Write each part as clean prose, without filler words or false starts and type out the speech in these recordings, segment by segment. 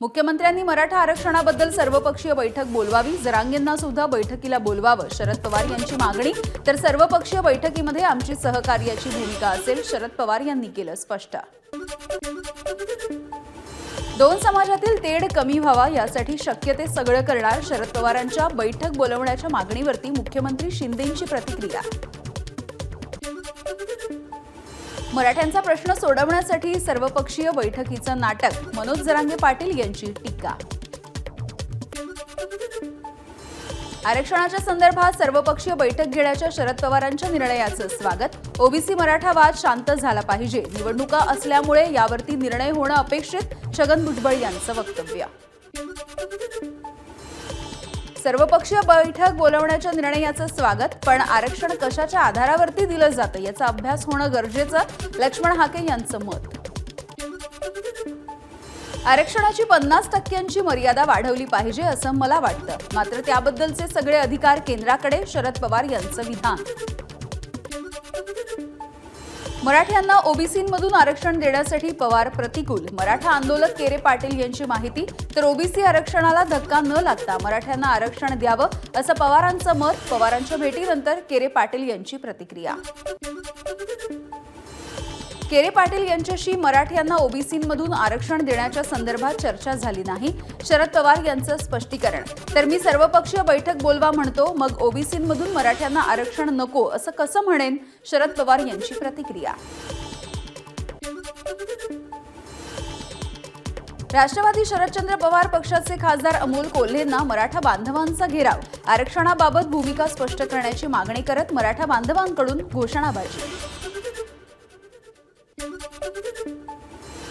मुख्यमंत्र्यांनी मराठा आरक्षणाबद्दल सर्वपक्षीय बैठक बोलवावी, जरांगेंना सुद्धा बैठकीला बोलवावं शरद पवार यांची मागणी। तर सर्वपक्षीय बैठकीमध्ये आमची सहकार्याची भूमिका असेल, शरद पवार यांनी केलं स्पष्ट। दोन समाजातील तेढ कमी व्हावा यासाठी शक्य ते सगळं करणार, शरद पवारांच्या बैठक बोलवण्याच्या मागणीवरती मुख्यमंत्री शिंदेंची प्रतिक्रिया। मराठ्यांचा प्रश्न सोडवण्यासाठी सर्वपक्षीय बैठकीचं नाटक, मनोज जरांगे पाटील यांची टीका। आरक्षणाच्या संदर्भात सर्वपक्षीय बैठक घेण्याच्या शरद पवारांच्या निर्णयाचं स्वागत। ओबीसी मराठा वाद शांत झाला पाहिजे, निवडणुका असल्यामुळे यावरती निर्णय होणं अपेक्षित, छगन भुजबळ यांचं वक्तव्य। सर्वपक्षीय बैठक बोलवण्याच्या निर्णयाचं स्वागत, पण आरक्षण कशाच्या आधारावरती दिलं जातं याचा अभ्यास होणं गरजेचं, लक्ष्मण हाके यांचं मत। आरक्षणाची 50% मर्यादा वाढवली पाहिजे असं मला वाटतं, मात्र त्याबद्दलचे सगळे अधिकार केंद्राकडे, शरद पवार यांचं विधान। मराठ्यांना ओबीसींमधून आरक्षण देण्यासाठी पवार प्रतिकूल, मराठा आंदोलक केरे पाटील यांची माहिती। तर ओबीसी आरक्षणाला धक्का न लागता मराठ्यांना आरक्षण द्यावं असं पवारांचं मत। पवारांच्या भेटीनंतर केरे पाटील यांची प्रतिक्रिया। केरे पाटील यांच्याशी मराठ्यांना ओबीसींमधून आरक्षण देण्याच्या संदर्भात चर्चा झाली नाही, शरद पवार यांचं स्पष्टीकरण। तर मी सर्वपक्षीय बैठक बोलवा म्हणतो, मग ओबीसींमधून मराठ्यांना आरक्षण नको असं कसं म्हणेन, शरद पवार यांची प्रतिक्रिया। राष्ट्रवादी शरदचंद्र पवार पक्षाचे खासदार अमोल कोल्हेंना मराठा बांधवांचा घेराव, आरक्षणाबाबत भूमिका स्पष्ट करण्याची मागणी करत मराठा बांधवांकडून घोषणाबाजी।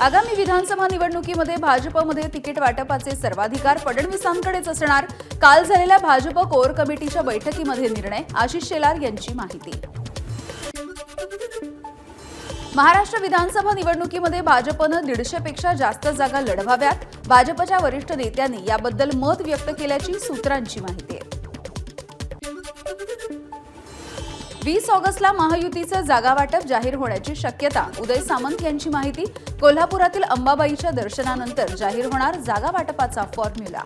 आगामी विधानसभा निवडणुकीमध्ये भाजपमध्ये तिकीट वाटपाचे सर्वाधिकार फडणवीसांकडेच असणार, काल झालेल्या भाजप कोर कमिटीच्या बैठकीमध्ये निर्णय, आशिष शेलार यांची माहिती। महाराष्ट्र विधानसभा निवडणुकीमध्ये भाजपनं 150 पेक्षा जास्त जागा लढवाव्यात, भाजपच्या वरिष्ठ नेत्यांनी याबद्दल मत व्यक्त केल्याची सूत्रांची माहिती आहे। 20 ऑगस्टला महायुतीचं जागा वाटप जाहीर होण्याची शक्यता, उदय सामंत यांची माहिती। कोल्हापुरातील अंबाबाईच्या दर्शनानंतर जाहीर होणार जागा वाटपाचा फॉर्म्युला।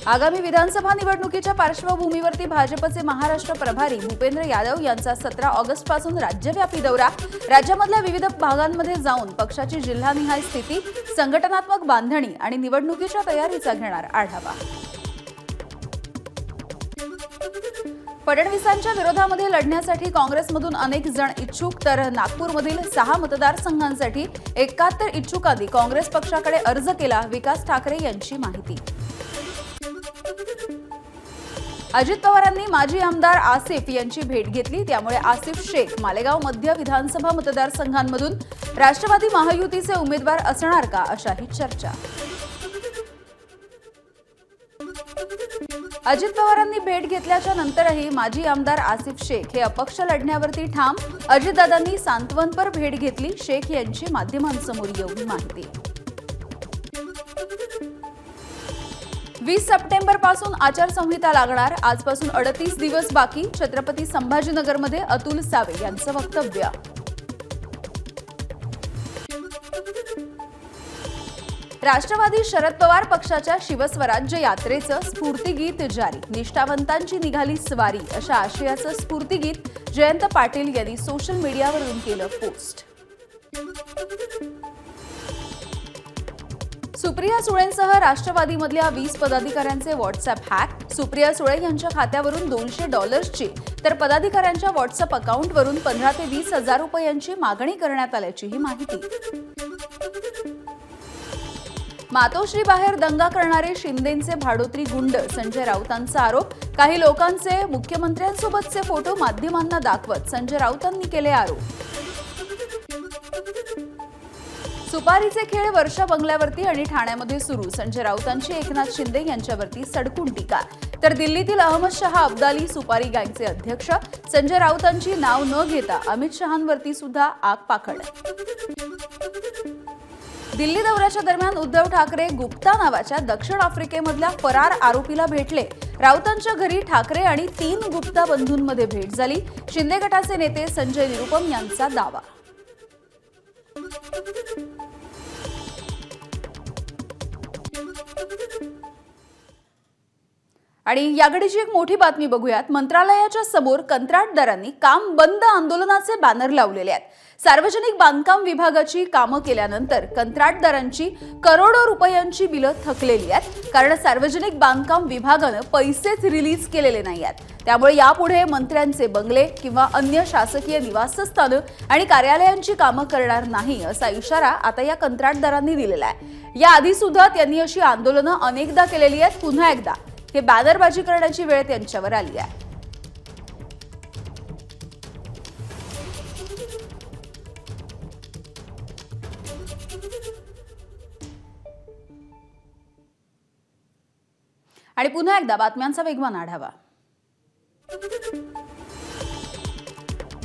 आगामी विधानसभा निवडणुकीच्या पार्श्वभूमीवरती भाजपचे महाराष्ट्र प्रभारी भूपेंद्र यादव यांचा 17 ऑगस्टपासून राज्यव्यापी दौरा, राज्यामधल्या विविध भागांमध्ये जाऊन पक्षाची जिल्हानिहाय स्थिती, संघटनात्मक बांधणी आणि निवडणुकीच्या तयारीचा घेणार आढावा। फडणवीसांच्या विरोधामध्ये लढण्यासाठी काँग्रेसमधून अनेक जण इच्छुक, तर नागपूरमधील 6 मतदारसंघांसाठी 71 इच्छुकांनी काँग्रेस पक्षाकडे अर्ज केला, विकास ठाकरे यांची माहिती। अजित पवारांनी माजी आमदार आसिफ यांची भेट घेतली, त्यामुळे आसिफ शेख मालेगाव मध्य विधानसभा मतदारसंघांमधून राष्ट्रवादी महायुतीचे उमेदवार असणार का, अशाही चर्चा। अजित पवारांनी भेट घेतल्याच्या नंतरही माजी आमदार आसिफ शेख हे अपक्ष लढण्यावरती ठाम, अजितदादांनी सांत्वनपर भेट घेतली, शेख यांची माध्यमांसमोर येऊन माहिती। 20 सप्टेंबरपासून आचारसंहिता लागणार, आजपासून 38 दिवस बाकी, छत्रपती संभाजीनगरमध्ये अतुल सावे यांचं वक्तव्य। राष्ट्रवादी शरद पवार पक्षाच्या शिवस्वराज्य यात्रेचं स्फूर्तिगीत जारी, निष्ठावंतांची निघाली स्वारी अशा आशयाचं स्फूर्तिगीत जयंत पाटील यांनी सोशल मीडियावरून केलं पोस्ट। सुप्रिया सुळेंसह राष्ट्रवादीमधल्या 20 पदाधिकाऱ्यांचे व्हॉट्सअप हॅक, सुप्रिया सुळे यांच्या खात्यावरून $200ची, तर पदाधिकाऱ्यांच्या व्हॉट्सअप अकाउंटवरून 15 ते 20 हजार रुपयांची मागणी करण्यात आल्याचीही माहिती। मातोश्री बाहेर दंगा करणारे शिंदेंचे भाडोत्री गुंड, संजय राऊतांचा आरोप, काही लोकांचे मुख्यमंत्र्यांसोबतचे फोटो माध्यमांना दाखवत संजय राऊतांनी केले आरोप। सुपारीचे खेळ वर्षा बंगल्यावरती आणि ठाण्यामध्ये सुरू, संजय राऊतांची एकनाथ शिंदे यांच्यावरती सडकून टीका। तर दिल्लीतील अहमद शहा अब्दाली सुपारी गँगचे अध्यक्ष, संजय राऊतांची नाव न घेता अमित शहांवरती सुद्धा आगपाखड। दिल्ली दौऱ्याच्या दरम्यान उद्धव ठाकरे गुप्ता नावाच्या दक्षिण आफ्रिकेमधल्या फरार आरोपीला भेटले, राऊतांच्या घरी ठाकरे आणि 3 गुप्ता बंधूंमध्ये भेट झाली, शिंदे गटाचे नेते संजय निरुपम यांचा दावा। आणि याकडीची एक मोठी बातमी बघूयात। मंत्रालयाच्या समोर कंत्राटदारांनी काम बंद आंदोलनाचे बॅनर लावलेले आहेत। सार्वजनिक बांधकाम विभागाची कामं केल्यानंतर कंत्राटदारांची करोडो रुपयांची बिलं थकलेली आहेत, कारण सार्वजनिक बांधकाम विभागाने पैसेच रिलीज केलेले नाहीत। त्यामुळे यापुढे मंत्र्यांचे बंगले किंवा अन्य शासकीय निवासस्थाने आणि कार्यालयांची कामं करणार नाही असा इशारा आता या कंत्राटदारांनी दिलेला आहे। याआधी सुद्धा त्यांनी अशी आंदोलनं अनेकदा केलेली आहेत। पुन्हा एकदा हे बॅनरबाजी करण्याची वेळ त्यांच्यावर आली आहे। आणि पुन्हा एकदा बातम्यांचा वेगवान आढावा।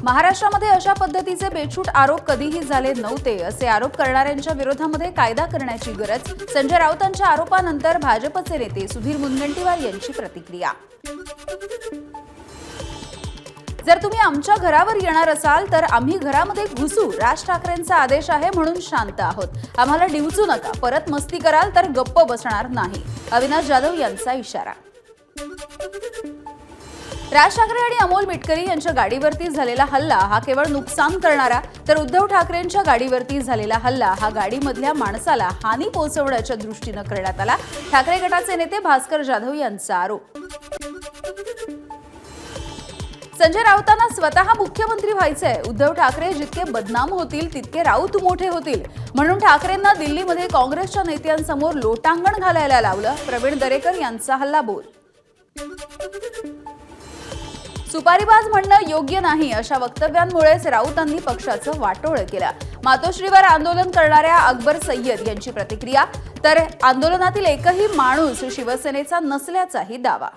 महाराष्ट्रामध्ये अशा पद्धतीचे बेछूट आरोप कधीही झाले नव्हते असे आरोप करणाऱ्यांच्या विरोधामध्ये कायदा करण्याची गरज। संजय राऊतांच्या आरोपानंतर भाजपचे नेते सुधीर मुनगंटीवार यांची प्रतिक्रिया। जर तुम्ही आमच्या घरावर येणार असाल तर आम्ही घरामध्ये घुसू। राज ठाकरेंचा आदेश आहे म्हणून शांत आहोत। आम्हाला डिवचू नका। परत मस्ती कराल तर गप्प बसणार नाही। अविनाश जाधव यांचा इशारा। राज ठाकरे आणि अमोल मिटकरी यांच्या गाडीवरती झालेला हल्ला हा केवळ नुकसान करणारा, तर उद्धव ठाकरेंच्या गाडीवरती झालेला हल्ला हा गाडीमधल्या माणसाला हानी पोहोचवण्याच्या दृष्टीने करण्यात आला। ठाकरे गटाचे नेते भास्कर जाधव यांचा आरोप। संजय राऊतांना स्वतः मुख्यमंत्री व्हायचंय। उद्धव ठाकरे जितके बदनाम होतील तितके राऊत मोठे होतील, म्हणून ठाकरेंना दिल्लीमध्ये काँग्रेसच्या नेत्यांसमोर लोटांगण घालायला लावलं। प्रवीण दरेकर यांचा हल्लाबोल। सुपारीबाज म्हणणं योग्य नाही अशा वक्तव्यांमुळेच राऊतांनी पक्षाचं वाटोळ केलं। मातोश्रीवर आंदोलन करणाऱ्या अकबर सय्यद यांची प्रतिक्रिया। तर आंदोलनातील एकही माणूस शिवसेनेचा नसल्याचाही दावा।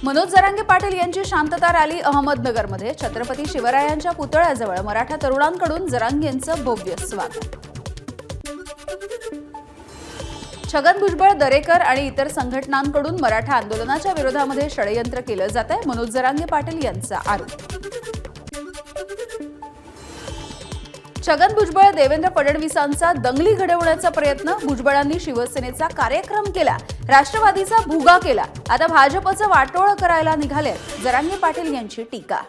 मनोज जरांगे पाटील यांची शांतता रॅली अहमदनगरमध्ये। छत्रपती शिवरायांच्या पुतळ्याजवळ मराठा तरुणांकडून जरांगेंचं भव्य स्वागत। छगन भुजबळ, दरेकर आणि इतर संघटनांकडून मराठा आंदोलनाच्या विरोधामध्ये षडयंत्र केलं जात आहे। मनोज जरांगे पाटील यांचा आरोप। छगन भुजबळ, देवेंद्र फडणवीसांचा दंगली घडवण्याचा प्रयत्न। भुजबळांनी शिवसेनेचा कार्यक्रम केला, राष्ट्रवादीचा भुगा केला, आता भाजपचं वाटोळ करायला निघाले। जरांगे पाटील यांची टीका।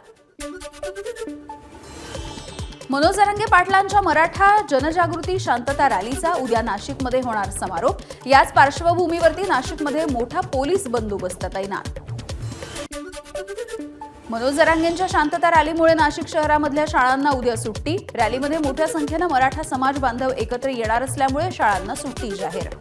मनोज जरांगे पाटलांच्या मराठा जनजागृती शांतता रॅलीचा उद्या नाशिकमध्ये होणार समारोप। याच पार्श्वभूमीवरती नाशिकमध्ये मोठा पोलीस बंदोबस्त तैनात। मनोज जरांगेंच्या शांतता रॅलीमुळे नाशिक शहरामधल्या शाळांना उद्या सुट्टी। रॅलीमध्ये मोठ्या संख्येने मराठा समाज बांधव एकत्र येणार असल्यामुळे शाळांना सुट्टी जाहीर।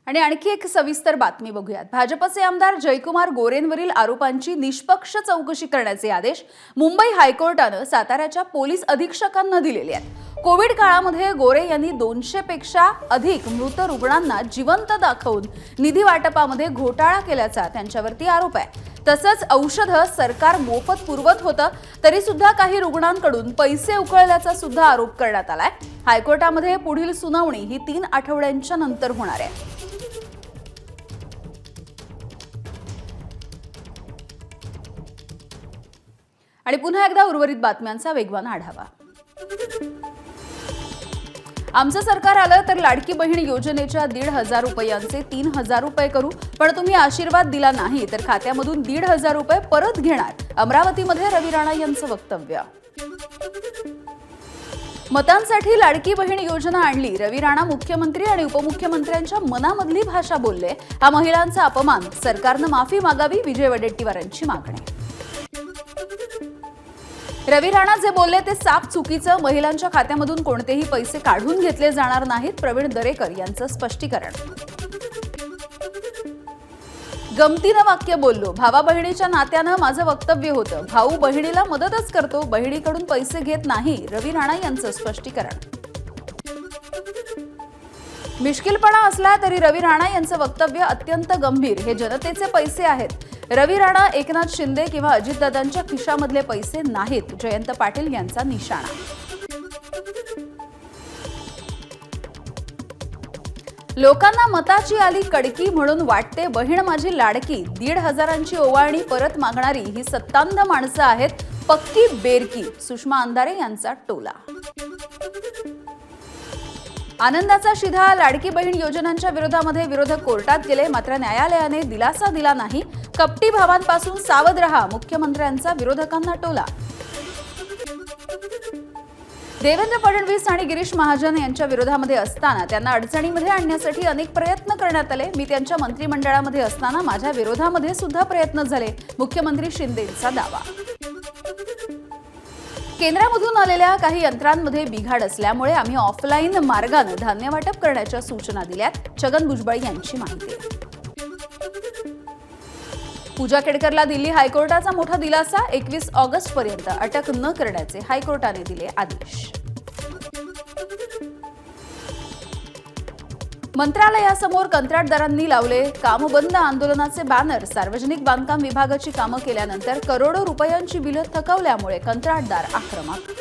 आणि आणखी एक सविस्तर बातमी बघूयात। भाजपचे आमदार जयकुमार गोरेंवरील आरोपांची निष्पक्ष चौकशी करण्याचे आदेश मुंबई हायकोर्टाने साताऱ्याच्या पोलीस अधीक्षकांना दिलेले आहेत। कोविड काळामध्ये गोरे यांनी 200 पेक्षा अधिक मृत रुग्णांना जिवंत दाखवून निधी वाटपामध्ये घोटाळा केल्याचा त्यांच्यावरती आरोप आहे। तसंच औषधं सरकार मोफत पुरवत होतं तरी सुद्धा काही रुग्णांकडून पैसे उकळल्याचा सुद्धा आरोप करण्यात आलाय। हायकोर्टामध्ये पुढील सुनावणी ही 3 आठवड्यांच्या नंतर होणार आहे। आणि पुन्हा एकदा उर्वरित बातम्यांचा वेगवान आढावा। आमचं सरकार आलं तर लाडकी बहीण योजनेच्या 1,500 रुपयांचे 3,000 रुपये करू, पण तुम्ही आशीर्वाद दिला नाही तर खात्यामधून 1,500 रुपये परत घेणार। अमरावतीमध्ये रवी राणा यांचं वक्तव्य। मतांसाठी लाडकी बहीण योजना आणली, रवी राणा मुख्यमंत्री आणि उपमुख्यमंत्र्यांच्या मनामधली भाषा बोलले। हा महिलांचा अपमान, सरकारनं माफी मागावी, विजय वडेट्टीवारांची मागणी। रवी राणा जे बोलले ते साफ चुकीचं, महिलांच्या खात्यामधून कोणतेही पैसे काढून घेतले जाणार नाहीत। प्रवीण दरेकर यांचं स्पष्टीकरण। गमतीनं वाक्य बोललो, भावा बहिणीच्या नात्यानं माझं वक्तव्य होतं, भाऊ बहिणीला मदतच करतो, बहिणीकडून पैसे घेत नाही, रवी राणा यांचं स्पष्टीकरण। मिश्किलपणा असला तरी रवी राणा यांचं वक्तव्य अत्यंत गंभीर, हे जनतेचे पैसे आहेत। रवी राणा, एकनाथ शिंदे किंवा अजितदादांच्या खिशामधले पैसे नाहीत, जयंत पाटील यांचा निशाणा। लोकांना मताची आली कडकी म्हणून वाटते बहीण माझी लाडकी, 1,500ची ओवाळणी परत मागणारी ही सत्तांध माणसं आहेत, पक्की बेरकी, सुषमा अंधारे यांचा टोला। आनंदाचा शिधा लाडकी बहीण योजनांच्या विरोधामध्ये विरोधक कोर्टात गेले, मात्र न्यायालयाने दिलासा दिला नाही. कपटी भावांपासून सावध रहा, मुख्यमंत्र्यांचा विरोधकांना टोला. देवेंद्र फडणवीस आणि गिरीश महाजन यांच्या विरोधामध्ये असताना त्यांना अडचणीमध्ये आणण्यासाठी अनेक प्रयत्न करण्यात आले. मी त्यांच्या मंत्रिमंडळामध्ये असताना माझ्या विरोधामध्ये सुद्धा प्रयत्न झाले, मुख्यमंत्री शिंदेंचा दावा. केंद्रामधून आलेल्या काही यंत्रांमध्ये बिघाड असल्यामुळे आम्ही ऑफलाईन मार्गाने धान्य वाटप करण्याच्या सूचना दिल्यात, छगन भुजबळ यांची माहिती. पूजा केडकरला दिल्ली हायकोर्टाचा मोठा दिलासा, 21 ऑगस्टपर्यंत अटक न करण्याचे हायकोर्टाने दिले आदेश. मंत्रालयासमोर कंत्राटदारांनी लावले कामबंद आंदोलनाचे बॅनर. सार्वजनिक बांधकाम विभागाची कामं केल्यानंतर करोडो रुपयांची बिलं थकवल्यामुळे कंत्राटदार आक्रमक.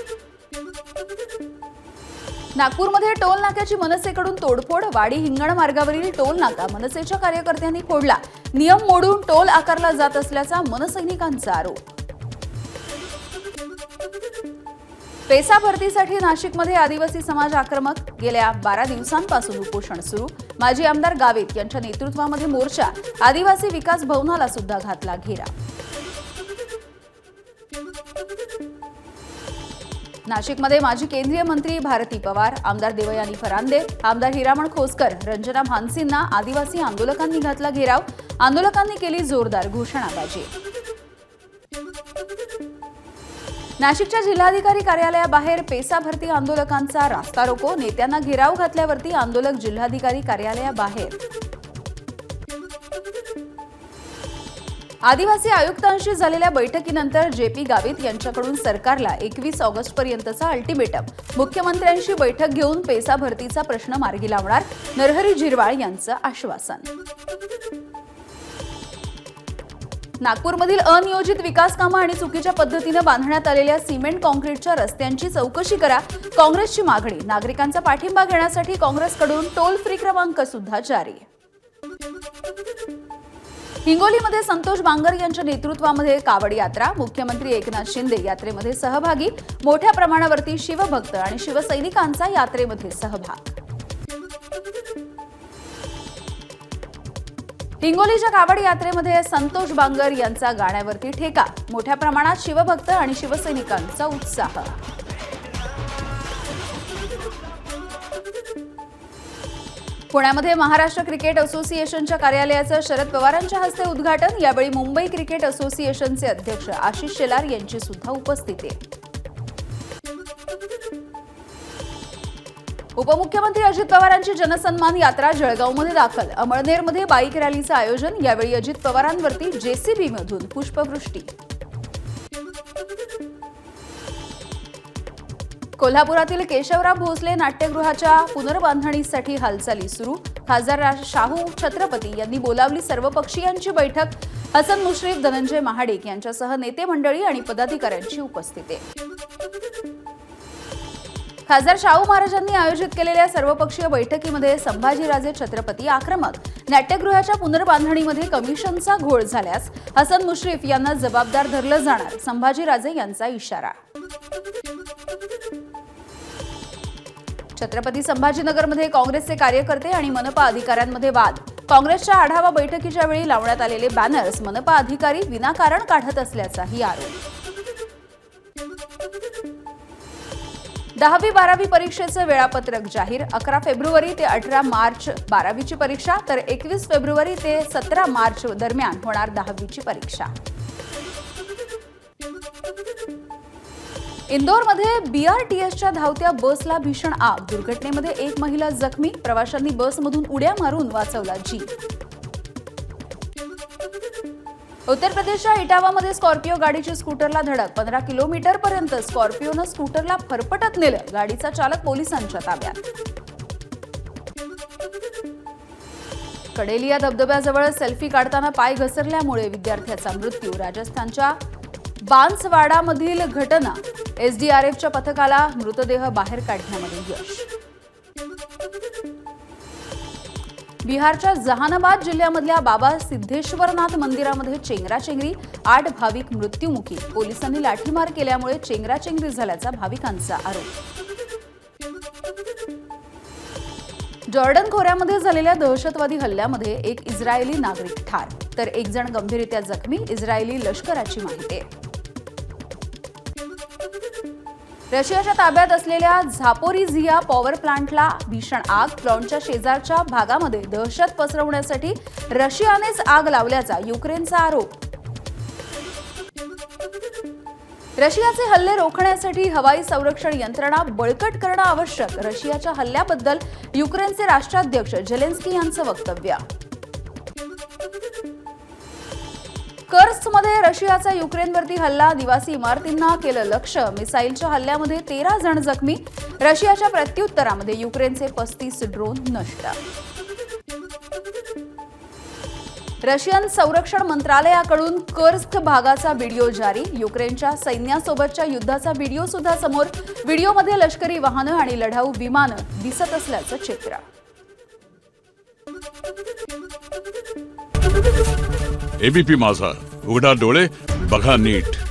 नागपूरमध्ये टोल नाक्याची मनसेकडून तोडफोड. वाडी हिंगण मार्गावरील टोल नाका मनसेच्या कार्यकर्त्यांनी फोडला. नियम मोडून टोल आकारला जात असल्याचा मनसैनिकांचा आरोप. पेसा भरतीसाठी नाशिकमध्ये आदिवासी समाज आक्रमक. गेल्या 12 दिवसांपासून उपोषण सुरू. माजी आमदार गावित यांच्या नेतृत्वामध्ये मोर्चा. आदिवासी विकास भवनाला सुद्धा घातला घेरा. नाशिकमध्ये माजी केंद्रीय मंत्री भारती पवार, आमदार देवयानी फरांदे, आमदार हिरामण खोसकर, रंजना भानसींना आदिवासी आंदोलकांनी घातला घेराव. आंदोलकांनी केली जोरदार घोषणाबाजी. नाशिकच्या जिल्हाधिकारी कार्यालयाबाहेर पेसा भरती आंदोलकांचा रास्ता रोको. नेत्यांना घेराव घातल्यावरती आंदोलक जिल्हाधिकारी कार्यालयाबाहेर. आदिवासी आयुक्तांशी झालेल्या बैठकीनंतर जेपी गावित यांच्याकडून सरकारला 21 ऑगस्टपर्यंतचा अल्टिमेटम. मुख्यमंत्र्यांशी बैठक घेऊन पेसा भरतीचा प्रश्न मार्गी लावणार, नरहरी झिरवाळ यांचं आश्वासन. नागपूरमधील अनियोजित विकास कामं आणि चुकीच्या पद्धतीने बांधण्यात आलेल्या सिमेंट कॉन्क्रीटच्या रस्त्यांची चौकशी करा, काँग्रेसची मागणी. नागरिकांचा पाठिंबा घेण्यासाठी काँग्रेसकडून टोल फ्री क्रमांक सुद्धा जारी. हिंगोलीमध्ये संतोष बांगर यांच्या नेतृत्वामध्ये कावड यात्रा. मुख्यमंत्री एकनाथ शिंदे यात्रेमध्ये सहभागी. मोठ्या प्रमाणावरती शिवभक्त आणि शिवसैनिकांचा यात्रेमध्ये सहभाग. हिंगोलीच्या कावड यात्रेमध्ये संतोष बांगर यांचा गाण्यावरती ठेका. मोठ्या प्रमाणात शिवभक्त आणि शिवसैनिकांचा उत्साह. पुण्यामध्ये महाराष्ट्र क्रिकेट असोसिएशनच्या कार्यालयाचं शरद पवारांच्या हस्ते उद्घाटन. यावेळी मुंबई क्रिकेट असोसिएशनचे अध्यक्ष आशिष शेलार यांची सुद्धा उपस्थिती. उपमुख्यमंत्री अजित पवारांची जनसन्मान यात्रा जळगावमध्ये दाखल. अमळनेरमध्ये बाईक रॅलीचं आयोजन. यावेळी अजित पवारांवरती जेसीबीमधून पुष्पवृष्टी. कोल्हापुरातील केशवराव भोसले नाट्यगृहाच्या पुनर्बांधणीसाठी हालचाली सुरू. खासदार शाहू छत्रपती यांनी बोलावली सर्वपक्षीयांची बैठक. हसन मुश्रीफ, धनंजय महाडिक यांच्यासह नेते मंडळी आणि पदाधिकाऱ्यांची उपस्थिती. खासदार शाहू महाराजांनी आयोजित केलेल्या सर्वपक्षीय बैठकीमध्ये संभाजीराजे छत्रपती आक्रमक. नाट्यगृहाच्या पुनर्बांधणीमध्ये कमिशनचा घोळ झाल्यास हसन मुश्रीफ यांना जबाबदार धरलं जाणार, संभाजीराजे यांचा इशारा. छत्रपती संभाजीनगरमध्ये काँग्रेसचे कार्यकर्ते आणि मनपा अधिकाऱ्यांमध्ये वाद. काँग्रेसच्या आढावा बैठकीच्या वेळी लावण्यात आलेले बॅनर्स मनपा अधिकारी विनाकारण काढत असल्याचाही आरोप. 10वी-12वी परीक्षेचं वेळापत्रक जाहीर. 11 फेब्रुवारी ते 18 मार्च 12वीची परीक्षा, तर 21 फेब्रुवारी ते 17 मार्च दरम्यान होणार 10वीची परीक्षा. इंदोरमध्ये बीआरटीएसच्या धावत्या बसला भीषण आग. दुर्घटनेमध्ये एक महिला जखमी. प्रवाशांनी बसमधून उड्या मारून वाचवला जीव. उत्तर प्रदेशच्या इटावामध्ये स्कॉर्पिओ गाडीची स्कूटरला धडक. 15 किलोमीटरपर्यंत स्कॉर्पिओनं स्कूटरला फरफटत नेलं. गाडीचा चालक पोलिसांच्या ताब्यात. कडेलिया धबधब्याजवळ सेल्फी काढताना पाय घसरल्यामुळे विद्यार्थ्याचा मृत्यू. राजस्थानच्या बांसवाडामधील घटना. एसडीआरएफच्या पथकाला मृतदेह बाहेर काढण्यामध्ये यश. बिहारच्या जहानाबाद जिल्ह्यामधल्या बाबा सिद्धेश्वरनाथ मंदिरामध्ये चेंगराचेंगरी. 8 भाविक मृत्युमुखी. पोलिसांनी लाठीमार केल्यामुळे चेंगराचेंगरी झाल्याचा भाविकांचा आरोप. जॉर्डन खोऱ्यामध्ये झालेल्या दहशतवादी हल्ल्यामध्ये एक इस्रायली नागरिक ठार तर एक जण गंभीररीत्या जखमी, इस्रायली लष्कराची माहिती. रशियाच्या ताब्यात असलेल्या झापोरिझिया पॉवर प्लांटला भीषण आग. प्लांटच्या शेजारच्या भागामध्ये दहशत पसरवण्यासाठी रशियानेच आग लावल्याचा युक्रेनचा आरोप. रशियाचे हल्ले रोखण्यासाठी हवाई संरक्षण यंत्रणा बळकट करणं आवश्यक. रशियाच्या हल्ल्याबद्दल युक्रेनचे राष्ट्राध्यक्ष झेलेन्स्की यांचं वक्तव्य. कर्स्कमध्ये रशियाचा युक्रेनवरती हल्ला. निवासी इमारतींना केलं लक्ष्य. मिसाईलच्या हल्ल्यामध्ये 13 जण जखमी. रशियाच्या प्रत्युत्तरामध्ये युक्रेनचे 35 ड्रोन नष्ट. रशियन संरक्षण मंत्रालयाकडून कर्स्क भागाचा व्हिडिओ जारी. युक्रेनच्या सैन्यासोबतच्या युद्धाचा व्हिडिओ सुद्धा समोर. व्हिडिओमध्ये लष्करी वाहनं आणि लढाऊ विमानं दिसत असल्याचं चित्र. एबीपी माझा, उघडा डोळे बघा नीट.